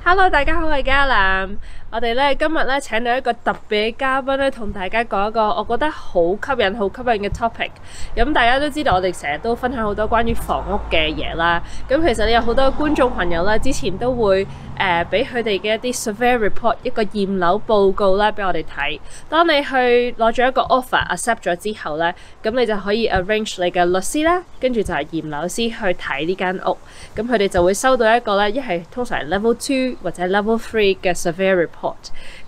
Hello， 大家好，我係嘉南。我哋咧今日咧請到一個特別嘅嘉賓咧，同大家講一個我覺得好吸引嘅 topic。咁大家都知道，我哋成日都分享好多關於房屋嘅嘢啦。咁其實有好多觀眾朋友咧，之前都會俾佢哋嘅一啲 survey report 一個驗樓報告啦，俾我哋睇。當你去攞咗一個 offer accept 咗之後咧，咁你就可以 arrange 你嘅律師啦，跟住就係驗樓師去睇呢間屋。咁佢哋就會收到一個咧，一係通常係 level 2或者 level 3嘅 survey report。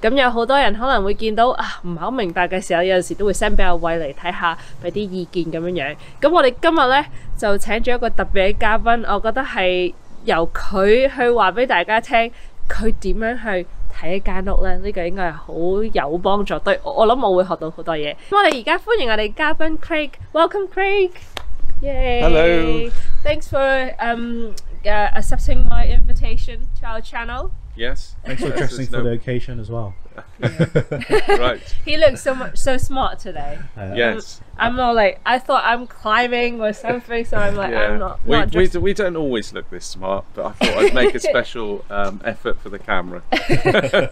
咁有好多人可能會見到唔係好明白嘅時候，有陣時都會 send 俾阿偉嚟睇下，俾啲意見咁樣樣。咁我哋今日咧就請咗一個特別嘅嘉賓，我覺得係由佢去話俾大家聽，佢點樣去睇一間屋咧？呢個應該係好有幫助，對我諗我會學到好多嘢。咁我哋而家歡迎我哋嘉賓 Craig，Welcome Craig。Yay. Hello. Thanks for accepting my invitation to our channel. Yes. Thanks for dressing for the occasion as well. Right. He looks so smart today. Yes. I'm not like, I thought I'm climbing or something, so I'm like, I'm not we don't always look this smart, but I thought I'd make a special effort for the camera.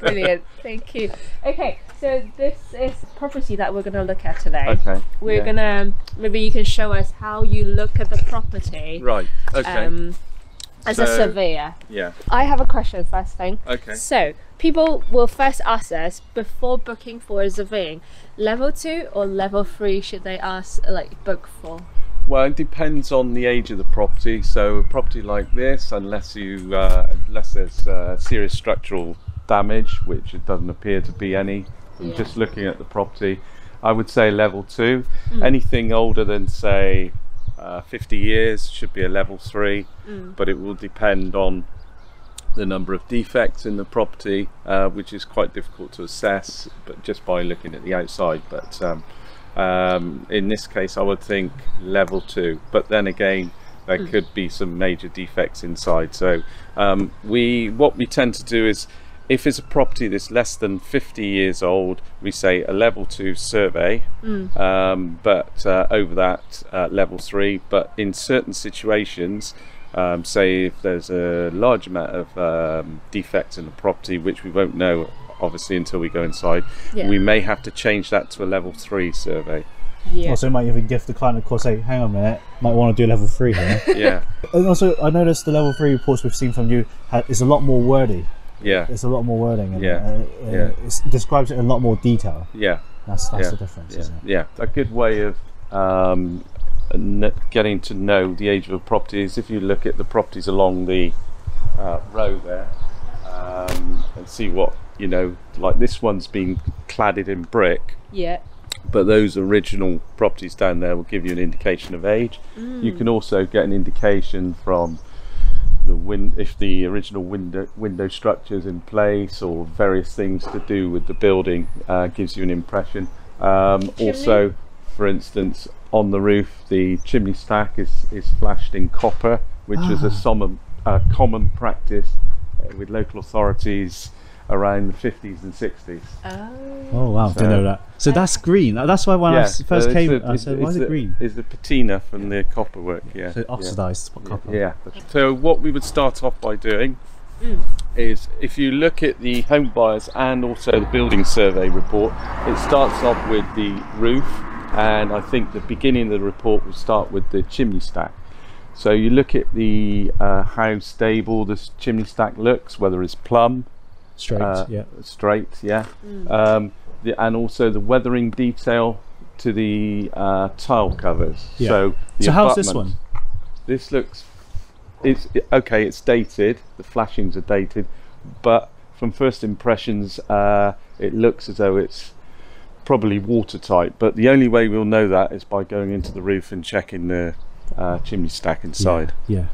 Brilliant, thank you. Okay, so this is property that we're going to look at today. Okay. We're gonna, maybe you can show us how you look at the property. Right. Okay. As a surveyor. Yeah. I have a question first thing. Okay. So, people will first ask us before booking for a surveying, level 2 or level 3 should they book for? Well, it depends on the age of the property. So a property like this, unless there's serious structural damage, which it doesn't appear to be any, from just looking at the property, I would say level 2. Anything older than say 50 years should be a level 3, but it will depend on the number of defects in the property, which is quite difficult to assess, but just by looking at the outside. But in this case, I would think level 2. But then again, there could be some major defects inside. So what we tend to do is, if it's a property that's less than 50 years old, we say a level 2 survey, but over that level 3. But in certain situations, say if there's a large amount of defects in the property, which we won't know obviously until we go inside, we may have to change that to a level 3 survey. Also, might even give the client a call, say, hang on a minute, might want to do level 3 here. Yeah. And also, I noticed the level 3 reports we've seen from you is a lot more wordy. Yeah. It's a lot more wording. And, it describes it in a lot more detail. Yeah. That's the difference, isn't it? Yeah. A good way of getting to know the age of a property is if you look at the properties along the row there, and see what, like this one's been cladded in brick. Yeah. But those original properties down there will give you an indication of age. You can also get an indication from if the original window structures in place, or various things to do with the building, gives you an impression. Also, for instance, on the roof, the chimney stack is flashed in copper, which is a common practice with local authorities around the 50s and 60s. Oh wow, didn't know that. So that's green. That's why when I first came, I said, why is it green? It's the patina from the copper work, So oxidized copper. Yeah. So what we would start off by doing is, if you look at the home buyers and also the building survey report, it starts off with the roof, and I think the beginning of the report will start with the chimney stack. So you look at the how stable this chimney stack looks, whether it's plumb, straight, and also the weathering detail to the tile covers. So how's this one? This looks, it's dated, the flashings are dated, but from first impressions it looks as though it's probably watertight, but the only way we'll know that is by going into the roof and checking the chimney stack inside. Yeah.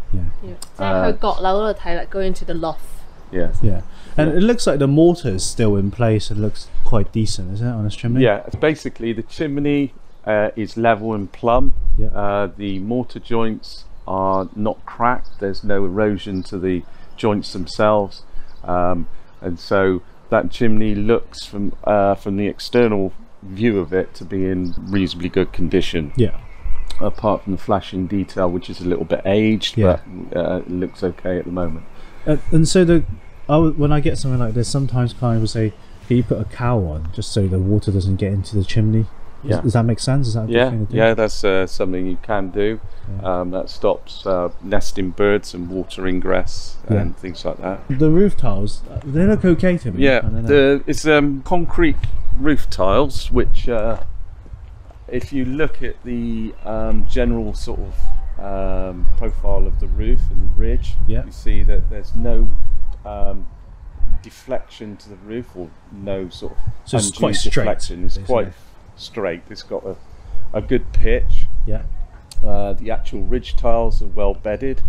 Go into the loft. Yeah. And it looks like the mortar is still in place. It looks quite decent, isn't it, on this chimney? Yeah, basically the chimney is level and plumb. The mortar joints are not cracked. There's no erosion to the joints themselves, and so that chimney looks from the external view of it to be in reasonably good condition. Apart from the flashing detail, which is a little bit aged, but it looks okay at the moment. And so when I get something like this, sometimes clients will say, "Can you put a cowl on just so the water doesn't get into the chimney?" Does that make sense? Is that a good thing to do? Yeah, that's something you can do. That stops nesting birds and water ingress and things like that. The roof tiles, they look okay to me. Yeah, it's concrete roof tiles, which if you look at the general sort of profile of the roof and the ridge, you see that there's no deflection to the roof, or no sort of it's quite straight. Deflection. It's quite straight. It's got a good pitch. The actual ridge tiles are well bedded.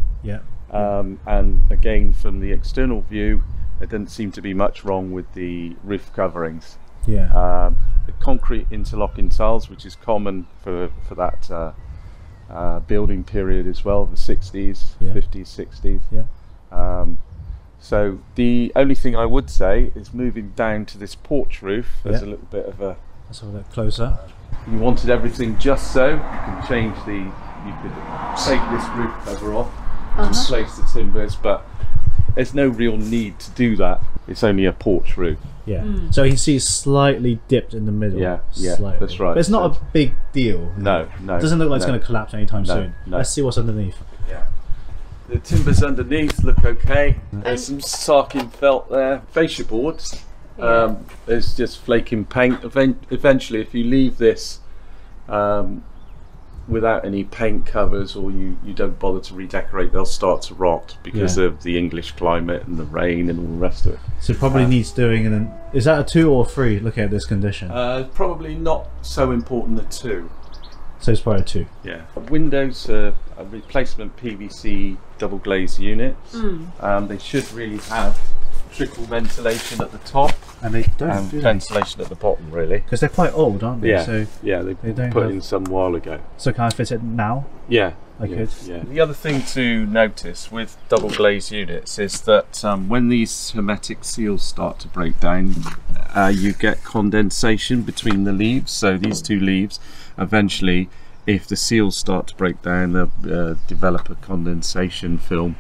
And again, from the external view, there doesn't seem to be much wrong with the roof coverings. The concrete interlocking tiles, which is common for that building period as well, the 60s, 50s, 60s. So the only thing I would say is moving down to this porch roof. There's a little bit of a. Let's have a look closer. You wanted everything just so. You can change the. You could take this roof cover off and place the timbers, but there's no real need to do that. It's only a porch roof. So you can see it's slightly dipped in the middle. Slightly. That's right. But it's not a big deal. No. It doesn't look like it's going to collapse anytime soon. Let's see what's underneath. The timbers underneath look okay. There's some sarking felt there. Fascia boards. There's just flaking paint. Eventually, if you leave this without any paint covers, or you don't bother to redecorate, they'll start to rot because of the English climate and the rain and all the rest of it. So it probably needs doing. And then, is that a 2 or 3? Looking at this condition, probably not so important a 2. So it's probably a 2. Windows are a replacement PVC double glazed units. They should really have trickle ventilation at the top, and they don't. And ventilation at the bottom, really, because they're quite old, aren't they? They put in some while ago. So can I fit it now? I could. The other thing to notice with double glazed units is that when these hermetic seals start to break down, you get condensation between the leaves. So these two leaves, eventually, if the seals start to break down, they'll develop a condensation film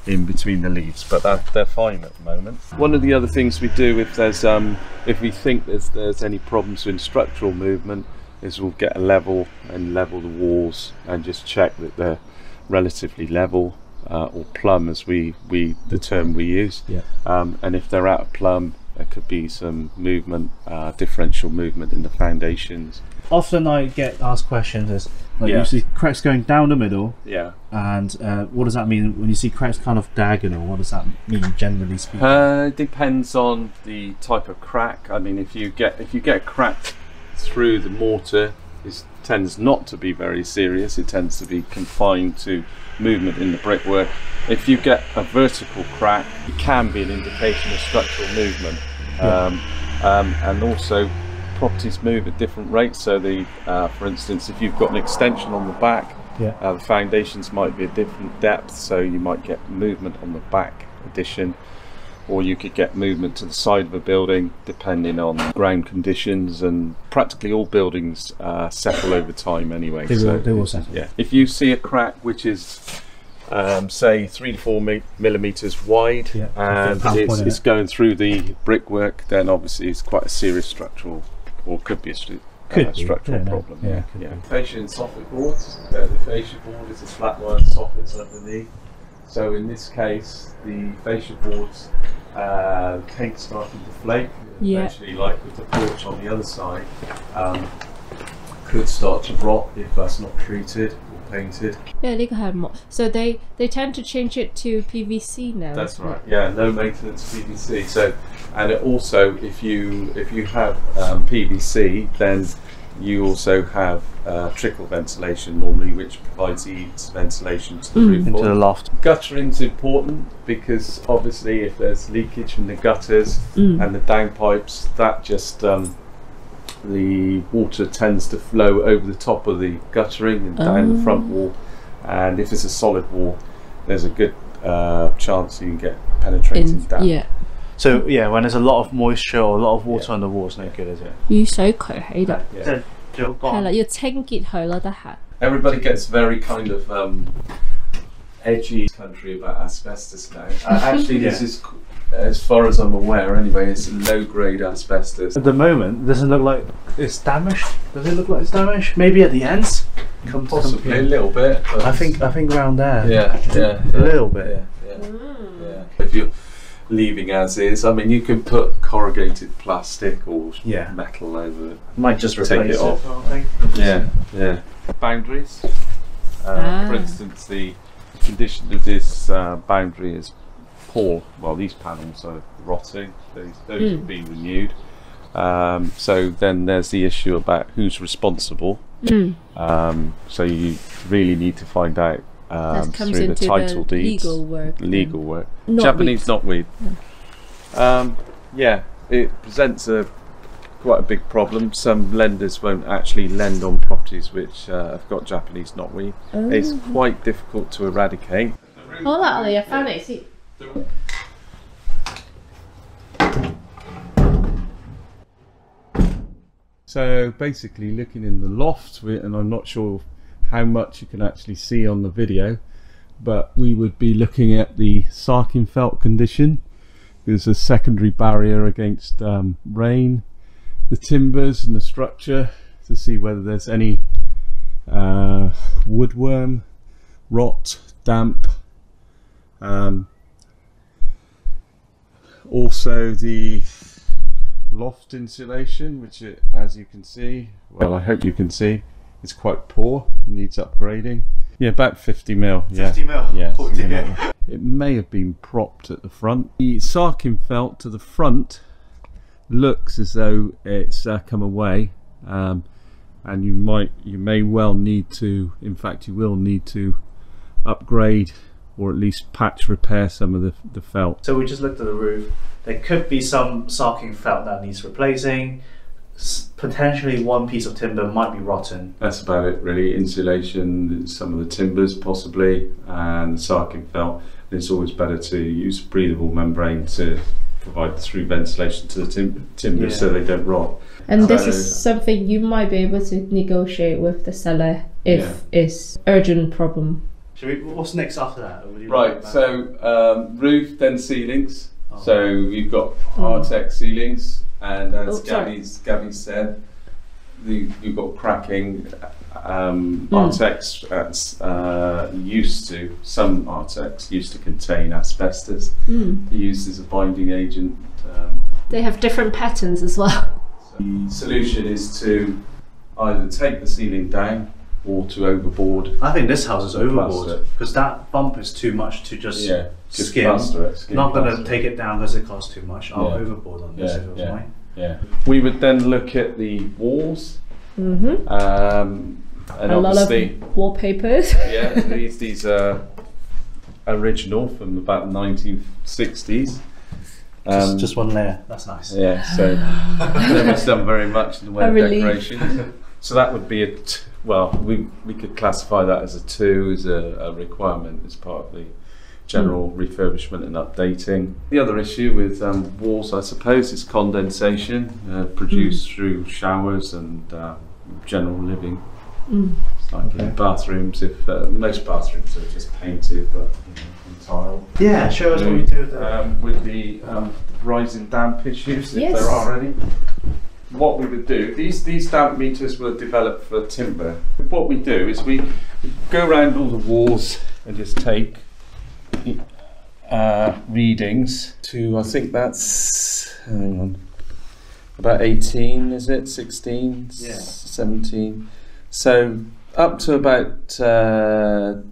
in between the leaves, but they're fine at the moment. One of the other things we do if we think there's any problems with structural movement, is we'll get a level and level the walls and just check that they're relatively level, or plumb, as the term we use. And if they're out of plumb, there could be some movement, differential movement in the foundations. Often I get asked questions as you see cracks going down the middle. And what does that mean when you see cracks kind of diagonal? What does that mean, generally speaking? It depends on the type of crack. I mean, if you get a crack through the mortar, it tends not to be very serious. It tends to be confined to movement in the brickwork. If you get a vertical crack, it can be an indication of structural movement. And also, properties move at different rates. So for instance, if you've got an extension on the back, the foundations might be a different depth, so you might get movement on the back addition, or you could get movement to the side of a building depending on ground conditions. And practically all buildings settle over time anyway. They will settle. If you see a crack which is say 3 to 4 millimeters wide, and it's going through the brickwork, then obviously it's quite a serious structural, or could be a structural problem. Fascia and soffit boards. The fascia board is a flat line soffits underneath. So in this case, the fascia boards, paint starting to flake. Eventually, like with the porch on the other side, could start to rot if that's not treated or painted. So they tend to change it to PVC now. That's right. No maintenance PVC. So, and it also, if you have PVC, then you also have trickle ventilation normally, which provides eaves ventilation to the roof into the loft. Guttering's important because obviously if there's leakage from the gutters and the downpipes, that just the water tends to flow over the top of the guttering and down the front wall. And if it's a solid wall, there's a good chance you can get penetrating damp. So when there's a lot of moisture or a lot of water on the wall, it's no good, is it? 雨水渠喺度，係啦，要清潔佢咯，得閒。Everybody gets very kind of edgy country about asbestos now. Actually, this is, as far as I'm aware anyway, it's low-grade asbestos. At the moment, does it look like it's damaged? Does it look like it's damaged? Maybe at the ends? Possibly a little bit. But I think around there. Yeah, a little bit. Yeah. If you're leaving as is, I mean, you can put corrugated plastic or metal over it. Might just take replace it off. I think. Yeah. Boundaries. For instance, the condition of this boundary is poor. Well, these panels are rotting. Those have been renewed. So then there's the issue about who's responsible. So you really need to find out through the title deeds. Legal work. Japanese knotweed. Yeah, it presents quite a big problem. Some lenders won't actually lend on properties which have got Japanese knotweed. It's quite difficult to eradicate. Hold on, I found it. See. So basically looking in the loft, and I'm not sure how much you can actually see on the video, but we would be looking at the Sarkenfeld condition. There's a secondary barrier against rain, the timbers and the structure, to see whether there's any woodworm, rot, damp. Also the loft insulation, which as you can see, well, I hope you can see, is quite poor, needs upgrading. Yeah, about 50 mil. 50 mil? Yeah. 40 mil. It may have been propped at the front. The Sarkenfeld to the front looks as though it's come away, and you may well need to, in fact you will need to upgrade or at least patch repair some of the felt. So we just looked at the roof. There could be some Sarkenfeld that needs replacing. Potentially one piece of timber might be rotten. That's about it really. Insulation, some of the timbers possibly, and Sarkenfeld. It's always better to use breathable membrane to provide through ventilation to the timbers so they don't rot. And this is something you might be able to negotiate with the seller if it's urgent problem. What's next after that? Right, so roof, then ceilings. So you've got Artex ceilings, and as Gabby said, you've got cracking. Artex some Artex used to contain asbestos, used as a binding agent. They have different patterns as well. So the solution is to either take the ceiling down or to overboard. I think this house is overboard because that bump is too much to just skim. Not going to take it down because it costs too much. I'll overboard on this if it was mine. We would then look at the walls. And a lot of wallpapers. These are original from about the 1960s. Just one layer. That's nice. Yeah, so they must have done very much in the way of decoration. So that would be we could classify that as a 2 as a requirement as part of the general refurbishment and updating. The other issue with walls, I suppose, is condensation produced through showers and general living. Like in bathrooms, if most bathrooms are just painted but in tile. Yeah, show us what you do with that. With the rising damp issues, if there are any. What we would do, these damp meters were developed for timber. What we do is we go around all the walls and just take readings to, I think that's, hang on, about 18, is it? 16? 17. So up to about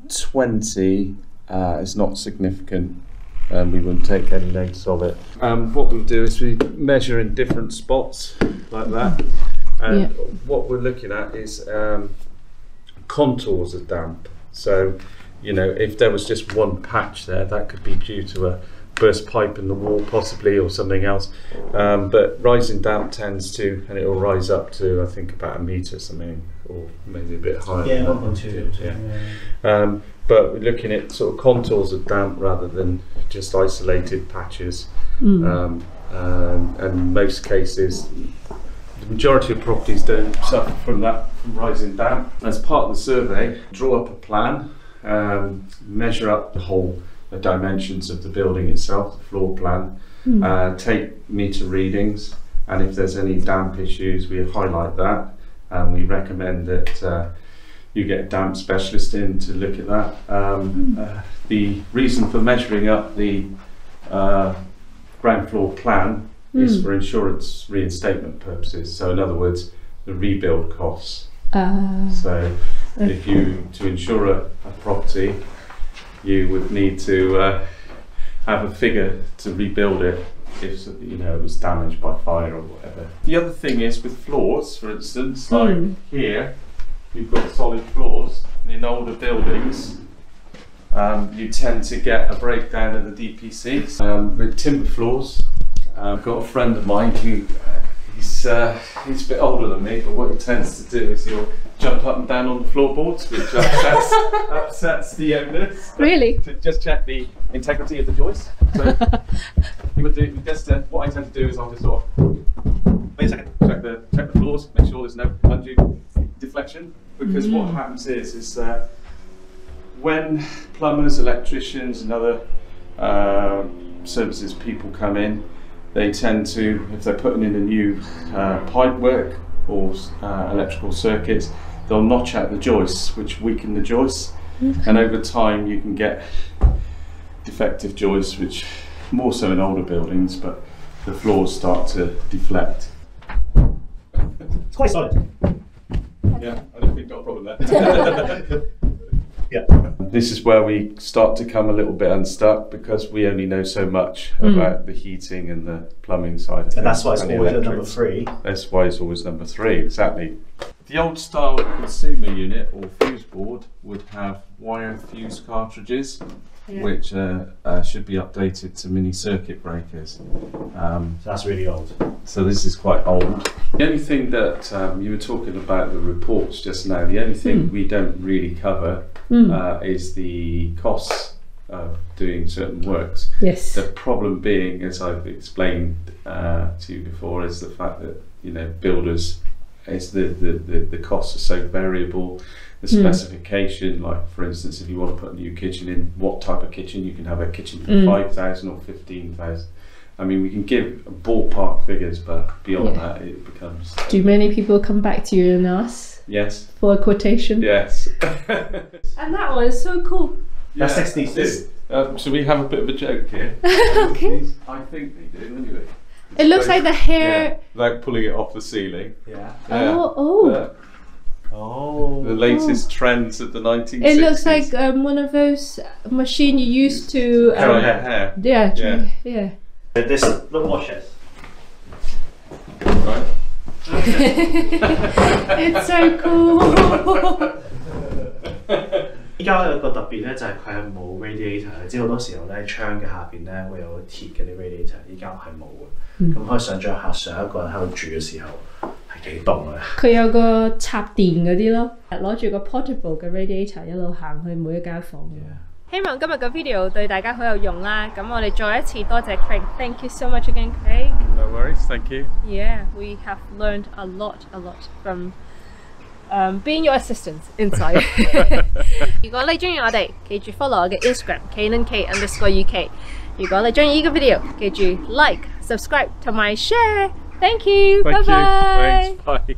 20 is not significant. We wouldn't take any notice of it. What we'll do is we measure in different spots like that, and what we're looking at is contours of damp. So, you know, if there was just one patch there, that could be due to a burst pipe in the wall possibly or something else. But rising damp tends to, and it will rise up to, I think, about 1 metre or something, or maybe a bit higher. Yeah, 1.2. But we're looking at sort of contours of damp rather than just isolated patches. And in most cases, the majority of properties don't suffer from that, from rising damp. As part of the survey, draw up a plan measure up the whole dimensions of the building itself, the floor plan, take meter readings, and if there's any damp issues, we highlight that, and we recommend that you get a damp specialist in to look at that. The reason for measuring up the ground floor plan is for insurance reinstatement purposes. So in other words, the rebuild costs. So if you, to insure a property, you would need to have a figure to rebuild it if it was damaged by fire or whatever. The other thing is with floors, for instance, like here, you've got solid floors, and in older buildings, you tend to get a breakdown of the DPC. With timber floors, I've got a friend of mine who he's a bit older than me, but what he tends to do is he'll jump up and down on the floorboards, which upsets the owners. Really? To just check the integrity of the joist. So he would do just what I tend to do is I'll just sort of wait a second, check the floors, make sure there's no undue deflection. Because what happens is when plumbers, electricians, and other services people come in, they tend to, if they're putting in a new pipe work or electrical circuits, they'll notch out the joists, which weaken the joists, and over time you can get defective joists, which more so in older buildings, but the floors start to deflect. It's quite solid. Yeah, I don't think we've got a problem there. Yeah. This is where we start to come a little bit unstuck because we only know so much about the heating and the plumbing side of things. And that's why it's and always at number 3. That's why it's always number 3, exactly. The old style consumer unit or fuse board would have wire fuse cartridges, which should be updated to mini circuit breakers. So that's really old. So this is quite old. The only thing that you were talking about the reports just now, the only thing we don't really cover is the costs of doing certain works. Yes. The problem being, as I've explained to you before, is the fact that builders, it's the costs are so variable. The specification, like for instance, if you want to put a new kitchen in, what type of kitchen? You can have a kitchen for 5,000 or 15,000. I mean, we can give ballpark figures, but beyond that, it becomes. Do many people come back to you and ask? Yes. For a quotation? Yes. And that one is so cool. That's 62. So we have a bit of a joke here. Okay. I think they do anyway. It looks like the hair. Like pulling it off the ceiling. Yeah. Oh. The latest trends of the 1960s. It looks like one of those machine you used to dry your hair. Yeah. This little washes. Right. It's so cool. 依家有個特別咧，就係佢係冇 radiator。你知好多時候咧，窗嘅下邊咧會有鐵嘅啲 radiator，依家係冇嘅。咁可以想像下上一個人喺度住嘅時候係幾凍啊！佢有個插電嗰啲咯，攞住個 portable 嘅 radiator 一路行去每一間房。希望今日嘅 video 對大家好有用啦。咁我哋再一次多謝 Craig。Thank you so much again, Craig. No worries, thank you. Yeah, we have learned a lot from being your assistant inside. 如果你中意我哋，記住 follow 我嘅 Instagram KaynanK_UK。如果你中意呢個 video，記住 like、subscribe 同埋 share。Thank you，拜拜。Thanks, bye.